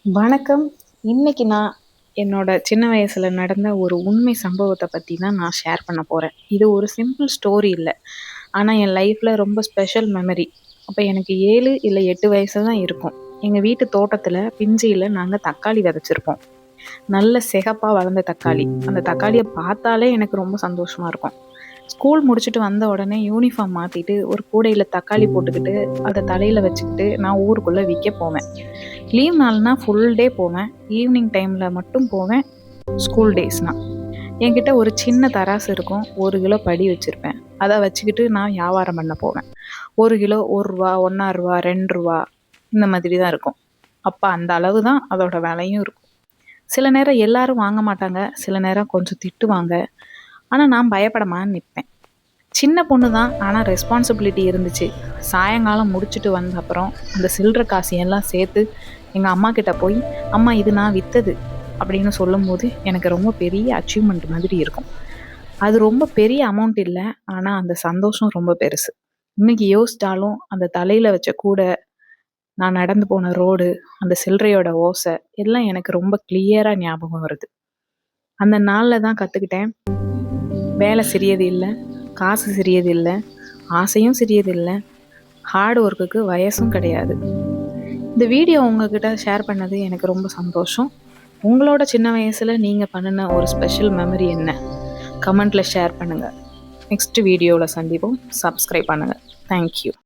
வணக்கம். இன்னைக்கு நான் என்னோட சின்ன வயசுல நடந்த ஒரு உண்மை சம்பவத்த பத்தி தான் நான் ஷேர் பண்ண போறேன். இது ஒரு சிம்பிள் ஸ்டோரி இல்ல. ஆனா என் லைஃப்ல ரொம்ப ஸ்பெஷல் மெமரி. அப்ப எனக்கு 7 இல்ல 8 வயசு தான் இருக்கும். எங்க வீட்டு தோட்டத்துல பிஞ்சியில நாங்க தக்காளி விதைச்சிருப்போம். நல்ல சிகப்பா வளர்ந்த தக்காளி. அந்த தக்காளிய பார்த்தாலே எனக்கு ரொம்ப சந்தோஷமா இருக்கும். ஸ்கூல் முடிச்சுட்டு வந்த உடனே யூனிஃபார்ம் மாத்திட்டு ஒரு கூடையில தக்காளி போட்டுக்கிட்டு அத தலையில வச்சுக்கிட்டு நான் ஊருக்குள்ள விக்க போவேன். லீவ் நாள்னா ஃபுல் டே போவேன். ஈவினிங் டைம்ல மட்டும் போவேன். ஸ்கூல் டேஸ்னா என்கிட்ட ஒரு சின்ன தராசு இருக்கும். 1 கிலோ படி வச்சிருப்பேன். அத வச்சுக்கிட்டு நான் வியாபாரம் பண்ண போவேன். 1 கிலோ ரூ. 1, ரூ. 1.5, ரூ. 2 இந்த மாதிரி தான் இருக்கும். அப்ப அந்த அளவு தான் அதோட விலையும் இருக்கும். சில நேரம் எல்லாரும் வாங்க மாட்டாங்க. சில நேரம் கொஞ்சம் திட்டுவாங்க. ஆனா நான் பயப்படாம நிப்பேன். சின்ன பொண்ணு தான். ஆனா ரெஸ்பான்சிபிலிட்டி இருந்துச்சு. சாயங்காலம் முடிச்சுட்டு வந்த அப்புறம் அந்த சில்லற காசு எல்லாம் சேர்த்து எங்க அம்மா கிட்ட போய், "அம்மா இது நான் வித்தது" அப்படின்னு சொல்லும்போது எனக்கு ரொம்ப பெரிய அச்சீவ்மெண்ட் மாதிரி இருக்கும். அது ரொம்ப பெரிய அமௌண்ட் இல்ல. ஆனா அந்த சந்தோஷம் ரொம்ப பெருசு. இன்னைக்கு யோசிச்சாலும் அந்த தலையில வச்ச கூடை, நான் நடந்து போன ரோடு, அந்த சில்லறையோட ஓசை எல்லாம் எனக்கு ரொம்ப கிளியரா ஞாபகம் வருது. அந்த நாள்ல தான் கத்துக்கிட்டேன், வேலை சிறியது இல்ல, காசு சிறியது இல்ல, ஆசையும் சிறியது இல்ல, ஹார்ட் ஒர்க்குக்கு வயசும் கிடையாது. இந்த வீடியோ உங்ககிட்ட ஷேர் பண்ணது எனக்கு ரொம்ப சந்தோஷம். உங்களோட சின்ன வயசுல நீங்க பண்ணுன ஒரு ஸ்பெஷல் மெமரி என்ன? கமெண்ட்ல ஷேர் பண்ணுங்க. நெக்ஸ்ட் வீடியோல சந்திப்போம். சப்ஸ்கிரைப் பண்ணுங்க. Thank you.